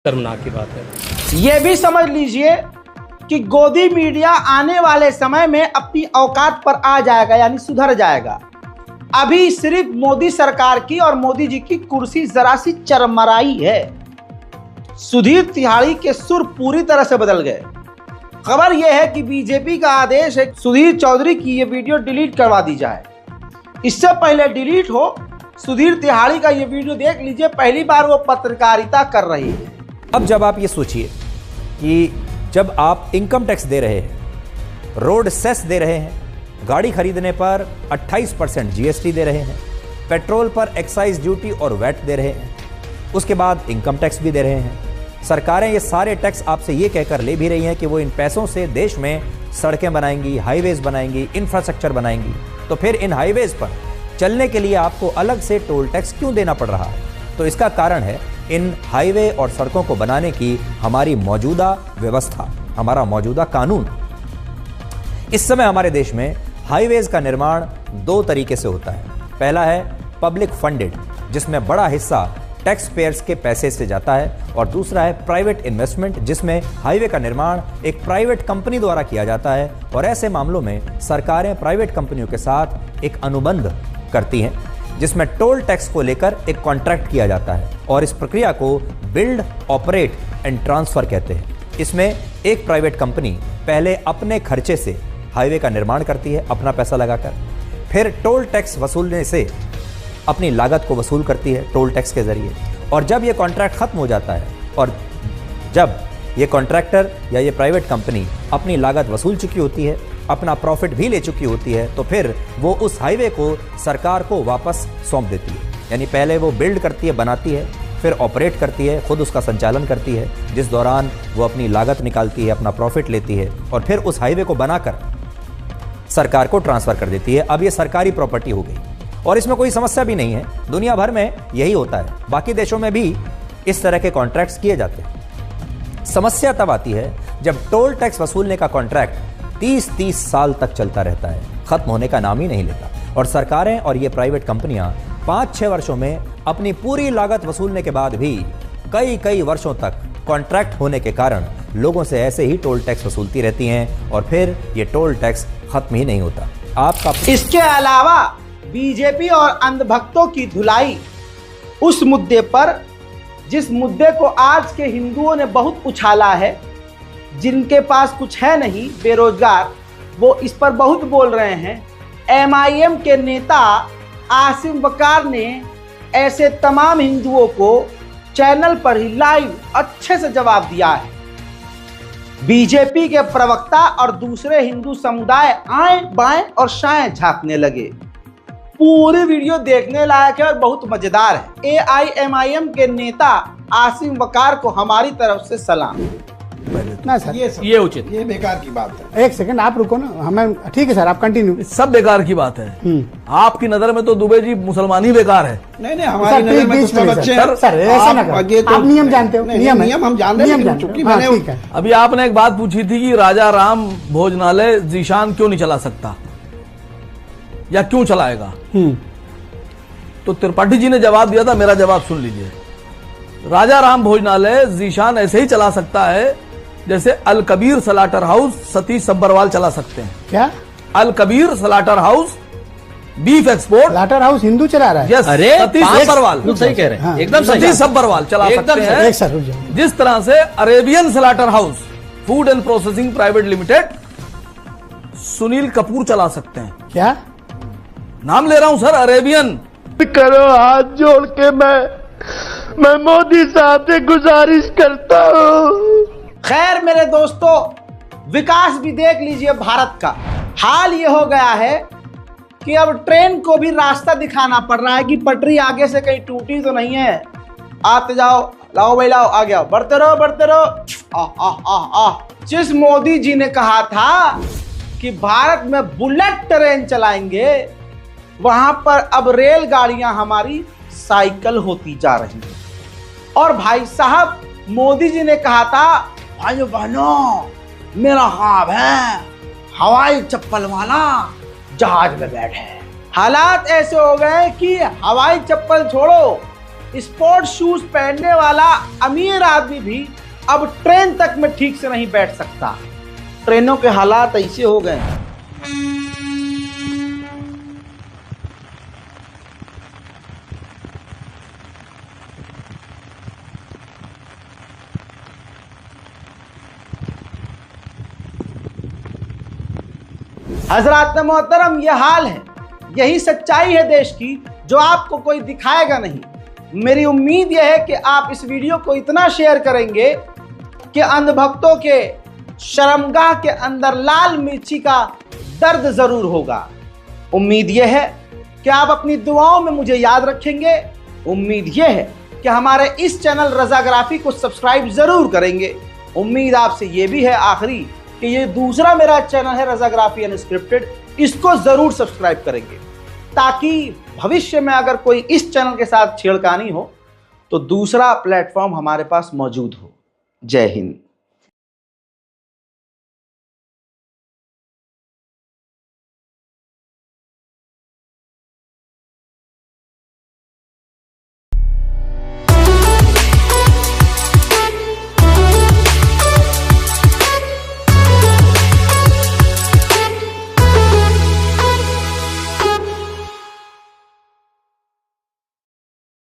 शर्मनाक की बात है। ये भी समझ लीजिए कि गोदी मीडिया आने वाले समय में अपनी औकात पर आ जाएगा, यानी सुधर जाएगा। अभी सिर्फ मोदी सरकार की और मोदी जी की कुर्सी जरा सी चरमराई है। सुधीर तिहाड़ी के सुर पूरी तरह से बदल गए। खबर यह है कि बीजेपी का आदेश है सुधीर चौधरी की ये वीडियो डिलीट करवा दी जाए। इससे पहले डिलीट हो, सुधीर तिहाड़ी का ये वीडियो देख लीजिए। पहली बार वो पत्रकारिता कर रही है। अब जब आप ये सोचिए कि जब आप इनकम टैक्स दे रहे हैं, रोड सेस दे रहे हैं, गाड़ी खरीदने पर 28% जीएसटी दे रहे हैं, पेट्रोल पर एक्साइज ड्यूटी और वैट दे रहे हैं, उसके बाद इनकम टैक्स भी दे रहे हैं, सरकारें ये सारे टैक्स आपसे ये कहकर ले भी रही हैं कि वो इन पैसों से देश में सड़कें बनाएंगी, हाईवेज बनाएंगी, इंफ्रास्ट्रक्चर बनाएंगी, तो फिर इन हाईवेज पर चलने के लिए आपको अलग से टोल टैक्स क्यों देना पड़ रहा है? तो इसका कारण है इन हाईवे और सड़कों को बनाने की हमारी मौजूदा व्यवस्था, हमारा मौजूदा कानून। इस समय हमारे देश में हाईवेज का निर्माण दो तरीके से होता है। पहला है पब्लिक फंडेड, जिसमें बड़ा हिस्सा टैक्स पेयर्स के पैसे से जाता है, और दूसरा है प्राइवेट इन्वेस्टमेंट, जिसमें हाईवे का निर्माण एक प्राइवेट कंपनी द्वारा किया जाता है। और ऐसे मामलों में सरकारें प्राइवेट कंपनियों के साथ एक अनुबंध करती हैं, जिसमें टोल टैक्स को लेकर एक कॉन्ट्रैक्ट किया जाता है, और इस प्रक्रिया को बिल्ड, ऑपरेट एंड ट्रांसफर कहते हैं। इसमें एक प्राइवेट कंपनी पहले अपने खर्चे से हाईवे का निर्माण करती है, अपना पैसा लगाकर, फिर टोल टैक्स वसूलने से अपनी लागत को वसूल करती है टोल टैक्स के जरिए। और जब ये कॉन्ट्रैक्ट खत्म हो जाता है और जब ये कॉन्ट्रैक्टर या ये प्राइवेट कंपनी अपनी लागत वसूल चुकी होती है, अपना प्रॉफिट भी ले चुकी होती है, तो फिर वो उस हाईवे को सरकार को वापस सौंप देती है। यानी पहले वो बिल्ड करती है, बनाती है, फिर ऑपरेट करती है, खुद उसका संचालन करती है, जिस दौरान वो अपनी लागत निकालती है, अपना प्रॉफिट लेती है, और फिर उस हाईवे को बनाकर सरकार को ट्रांसफर कर देती है। अब ये सरकारी प्रॉपर्टी हो गई और इसमें कोई समस्या भी नहीं है। दुनिया भर में यही होता है, बाकी देशों में भी इस तरह के कॉन्ट्रैक्ट्स किए जाते हैं। समस्या तब आती है जब टोल टैक्स वसूलने का कॉन्ट्रैक्ट 30-30 साल तक चलता रहता है, खत्म होने का नाम ही नहीं लेता, और सरकारें और ये प्राइवेट कंपनियां 5-6 वर्षों में अपनी पूरी लागत वसूलने के बाद भी कई वर्षों तक कॉन्ट्रैक्ट होने के कारण लोगों से ऐसे ही टोल टैक्स वसूलती रहती हैं, और फिर ये टोल टैक्स खत्म ही नहीं होता। आपका इसके अलावा बीजेपी और अंधभक्तों की धुलाई उस मुद्दे पर, जिस मुद्दे को आज के हिंदुओं ने बहुत उछाला है, जिनके पास कुछ है नहीं, बेरोजगार, वो इस पर बहुत बोल रहे हैं। एमआईएम के नेता आसिम वकार ने ऐसे तमाम हिंदुओं को चैनल पर ही लाइव अच्छे से जवाब दिया है। बीजेपी के प्रवक्ता और दूसरे हिंदू समुदाय आए बाएं और शाएं झांकने लगे। पूरी वीडियो देखने लायक है और बहुत मजेदार है। एआईएमआईएम के नेता आसिम वकार को हमारी तरफ से सलाम। ना सर, ये उचित, ये बेकार की बात है। एक सेकंड आप रुको ना, हमें ठीक है सर, आप कंटिन्यू। सब बेकार की बात है। आपकी नजर में तो दुबे जी मुसलमान ही बेकार है। नहीं हमारी नजर में तो सब अच्छे हैं। सर ऐसा ना करो, आप नियम जानते हो। नियम हम जानते हैं। अभी आपने एक बात पूछी थी कि राजा राम भोजनालय जीशान क्यों नहीं चला सकता या क्यों चलाएगा, तो त्रिपाठी जी ने जवाब दिया था। मेरा जवाब सुन लीजिए। राजा राम भोजनालय जीशान ऐसे ही चला सकता है जैसे अल कबीर सलाटर हाउस सतीश सब्बरवाल चला सकते हैं। क्या? Al Kabir slaughter house beef export, slaughter house Hindu चला रहा है। यस, अरे सतीश सब्बरवाल सही कह रहे हैं, एकदम सतीश सब्बरवाल चला सकते हैं। जिस तरह से Arabian slaughter house food and processing private limited Sunil Kapoor चला सकते हैं। क्या नाम ले रहा हूं सर, अरेबियन। करो हाथ जोड़ के मैं मोदी साहब से गुजारिश करता हूं। खैर मेरे दोस्तों, विकास भी देख लीजिए भारत का। हाल ये हो गया है कि अब ट्रेन को भी रास्ता दिखाना पड़ रहा है कि पटरी आगे से कहीं टूटी तो नहीं है। आते जाओ, लाओ भाई लाओ, आ गया, बढ़ते रहो बढ़ते रहो। जिस मोदी जी ने कहा था कि भारत में बुलेट ट्रेन चलाएंगे, वहां पर अब रेलगाड़ियां हमारी साइकिल होती जा रही हैं। और भाई साहब, मोदी जी ने कहा था, भाइयों बहनों, मेरा ख्वाब है हवाई चप्पल वाला जहाज में बैठे। हालात ऐसे हो गए कि हवाई चप्पल छोड़ो, स्पोर्ट शूज पहनने वाला अमीर आदमी भी अब ट्रेन तक में ठीक से नहीं बैठ सकता। ट्रेनों के हालात ऐसे हो गए हैं। हजरात मोहतरम, यह हाल है, यही सच्चाई है देश की जो आपको कोई दिखाएगा नहीं। मेरी उम्मीद यह है कि आप इस वीडियो को इतना शेयर करेंगे कि अंधभक्तों के शर्मगाह के अंदर लाल मिर्ची का दर्द जरूर होगा। उम्मीद यह है कि आप अपनी दुआओं में मुझे याद रखेंगे। उम्मीद यह है कि हमारे इस चैनल रजाग्राफी को सब्सक्राइब जरूर करेंगे। उम्मीद आपसे यह भी है आखिरी कि ये दूसरा मेरा चैनल है रजाग्राफी अनस्क्रिप्टेड, इसको जरूर सब्सक्राइब करेंगे ताकि भविष्य में अगर कोई इस चैनल के साथ छेड़खानी हो तो दूसरा प्लेटफॉर्म हमारे पास मौजूद हो। जय हिंद।